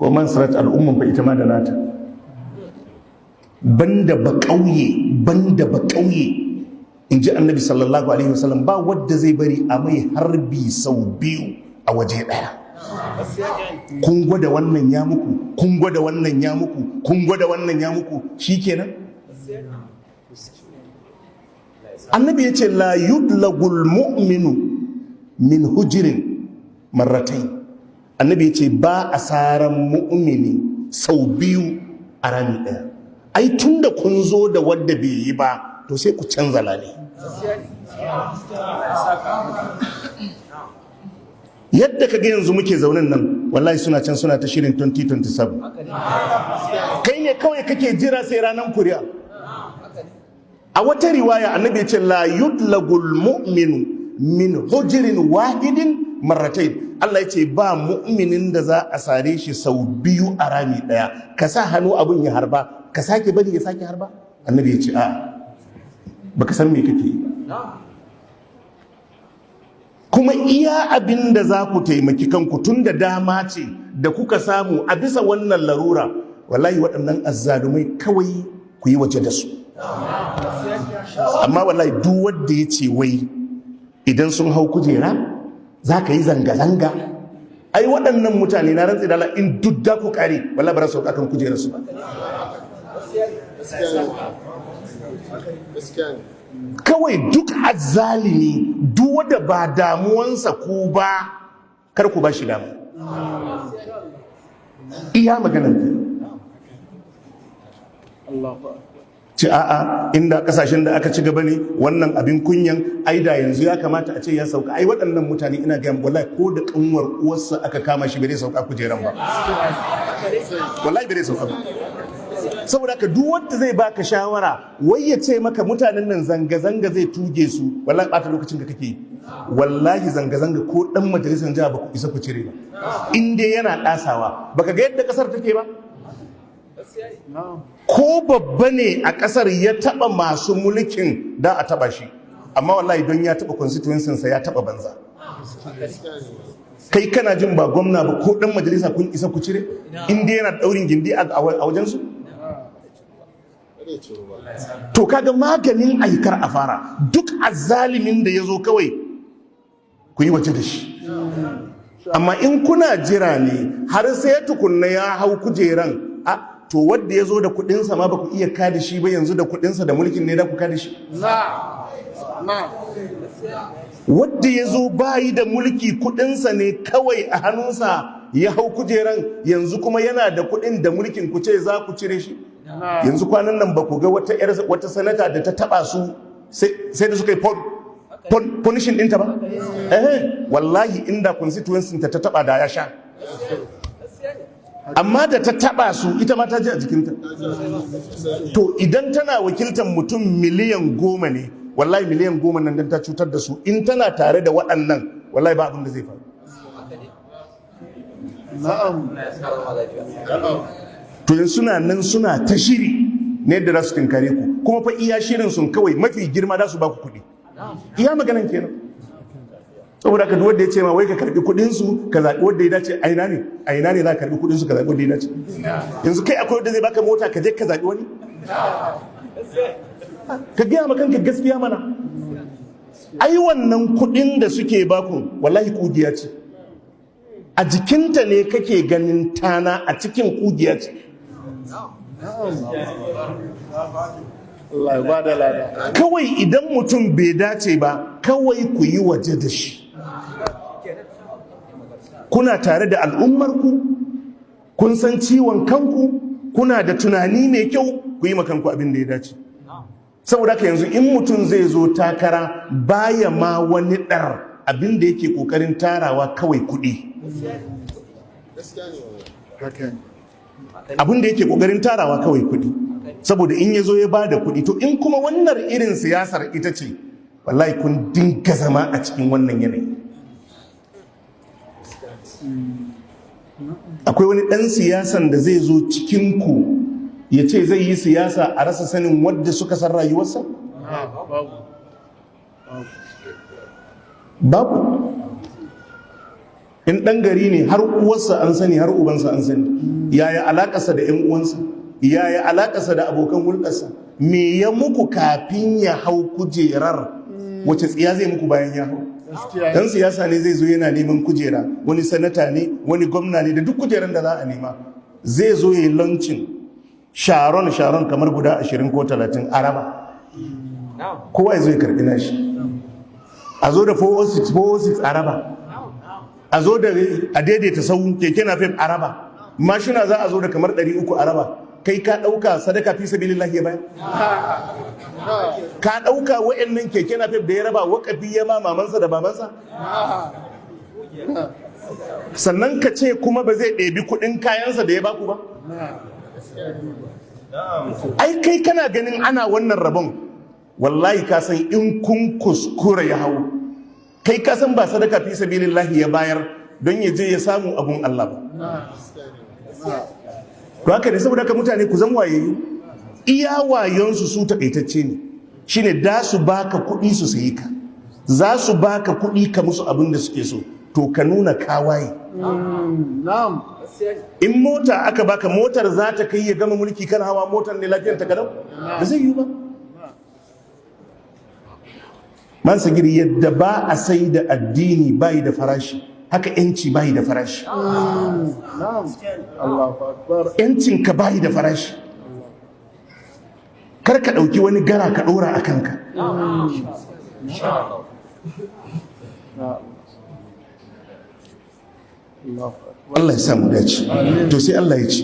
ko Mansrat al'umman fa ita ma da nata. Banda ba ƙauye in ji annabi sallallahu alaihi wasallam, ba wadda zai bari a mai harbi sau biyu a waje ɗaya. Kun gwada wannan ya muku, kun gwada wannan ya muku, kun gwada wannan ya muku, shikenan. Annabi ya ce la yudlagul mu'minu min hujirin marratain. Annabi ya ce ba asaran mu'mini sau biyu a rami ɗaya. Ai tun da kun zo da wadda bai yi ba, to sai ku canza lale. Yadda ka ga yanzu muke zaunin nan, wallahi suna can suna ta shirin 2027. Kai ne kawai kake jira sai ranar kuri'a. A wata riwaya annabi ya ce la yudlagul mu'minu min hujirin wahidin marratain. Allah ya ce ba mu'minin da za a sare shi sau biyu a rami daya. Ka sa hannu abun ya harba, ka sake bari ya sake harba. Annabi ya ce a baka san me kake yi ba. Kuma iya abin da za ku taimaki kanku tun da dama ce da kuka samu a bisa wannan larura, wallahi waɗannan azzalumai kawai ku yi waje da su. Amma wallahi duk wanda ya ce wai idan sun hau kujera za ka yi zanga-zanga, ai waɗannan mutane na rantsi da Allah in duk da ku kare wallahi ba za su hau kan kujerar su ba. Kawai duk azzalimi duk wanda ba damuwansa ku ba, kar ku ba shi damu. Iya maganar ce a'a inda kasashen da aka ci gaba ne wannan abin kunyan ai da yanzu ya kamata a ce ya sauka. Ai waɗannan mutane ina ga wallahi ko da kanwar uwarsa aka kama shi bai sauka kujeran ba, wallahi bai sauka ba. Saboda ka duk wanda zai baka shawara wai ya ce maka mutanen nan zanga-zanga zai tuge su, wallahi ɓata lokacin da kake yi. Wallahi zanga-zanga ko ɗan majalisar jiha ba ku isa ku cire ba, in dai yana ɗasawa. Baka ga yadda ƙasar take ba? Ko babba ne a ƙasar ya taɓa masu mulkin da a taɓa shi, amma wallahi don ya taɓa constituencinsa ya taɓa banza. Kai kana jin ba gwamna ba ko ɗan majalisa kun isa ku cire, in dai yana ɗaurin gindi a wajensu? To kaga maganin aikar a fara, duk azzalimin da ya zo kawai ku yi waje da shi. Amma in kuna jira ne har sai tukunna ya hau kujeran, to wadda ya zo da kudinsa ma ba ku iya kada shi ba, yanzu da kudinsa da mulkin ne da ku kada shi. Wadda ya zo bayi da mulki kudinsa ne kawai a hannunsa ya hau kujeran, yanzu kuma yana da kudin da mulkin ku ce za ku cire shi. Yanzu kwanan nan ba ku ga wata sanata da ta taba su sai da suka yi punishing ɗinta ba? Wallahi inda constituency ta taba da ya sha. Amma da ta taba su ita ma ta ji a jikinta. To idan tana wakiltar mutum miliyan 10 ne, wallahi miliyan 10 nan dan ta cutar da su, in tana tare da waɗannan wallahi ba abin da zai faru. To yanzu suna nan suna ta shiri ne da za su tinkare ku, kuma fa iya shirin sun kawai mafi girma za su ba ku kuɗi. Iya maganan kenan. Saboda ka wanda ya ce ma wai ka karbi kudin su ka zaɓi wanda ya dace, aina ne za ka karbi kudin su ka zaɓi wanda ya dace. Yanzu kai akwai wanda zai baka mota ka je ka zaɓi wani? Ka gaya ma kanka gaskiya mana. Ai wannan kudin da suke baku wallahi kugiya ce, a jikinta ne kake ganin tana, a cikin kugiya ce. Kawai idan mutum bai dace ba kawai ku yi waje da shi. Kuna tare da al'ummarku, kun san ciwon kanku, kuna da tunani mai kyau, ku yi makanku abin da ya dace. Saboda haka yanzu in mutum zai zo takara baya ma wani ɗar, abin da yake ƙoƙarin tarawa kawai kuɗi. Abin da yake ƙoƙarin tarawa kawai kuɗi. Saboda in ya zo ya ba da kuɗi, to in kuma wannan irin siyasar ita ce, wallahi kun dinga zama a cikin wannan yanayi. Akwai wani ɗan siyasan da zai zo cikinku ya ce zai yi siyasa a rasa sanin wadda suka san rayuwarsa? Babu. in ɗan gari ne har uwarsa an sani har ubansa an sani, yaya alaƙarsa da 'yan uwansa, yaya alaƙarsa da abokan hulɗarsa, me ya muku kafin ya hau kujerar, wace tsiya zai muku bayan ya hau. Dan siyasa ne zai zo yana neman kujera, wani sanata ne, wani gwamna ne, da duk kujeran da za a nema zai zo ya yi launching sharon kamar guda 20 ko 30 a raba, kowa ya zo ya karɓi nashi, a zo da 406 a raba, a zo da a daidaita sau keke na fef a raba, mashina za a zo da kamar 300 a raba. Kai ka ɗauka sadaka fi sabilillahi ya bayar? Ka ɗauka wa'annan keke na fef da ya raba waƙafi ya ma mamansa da babansa? Sannan ka ce kuma ba zai ɗebi kuɗin kayansa da ya baku ba? Ai kai kana ganin ana wannan rabon, wallahi ka san in kun kuskura ya hau, kai ka san ba sadaka fi sabilillahi ya bayar don ya je ya samu abun Allah ba. To haka ne, saboda haka mutane ku zan wayayyu, iya wayonsu su takaitacce ne, shine da su baka kuɗi su sayi ka, za su baka kuɗi ka musu abin da suke so, to ka nuna kawaye. In mota aka baka, motar za ta kai ya gama mulki kan hawa motar ne lafiyar ta kalau? Ba zai yi ba. Man sagiri, yadda ba a sai da addini bayi da farashi, haka yanci bayi da farashi. Yancin ka bayi da farashi. Kar ka ɗauki wani gara ka ɗora a kanka. Allah ya samu dace. To sai Allah ya ce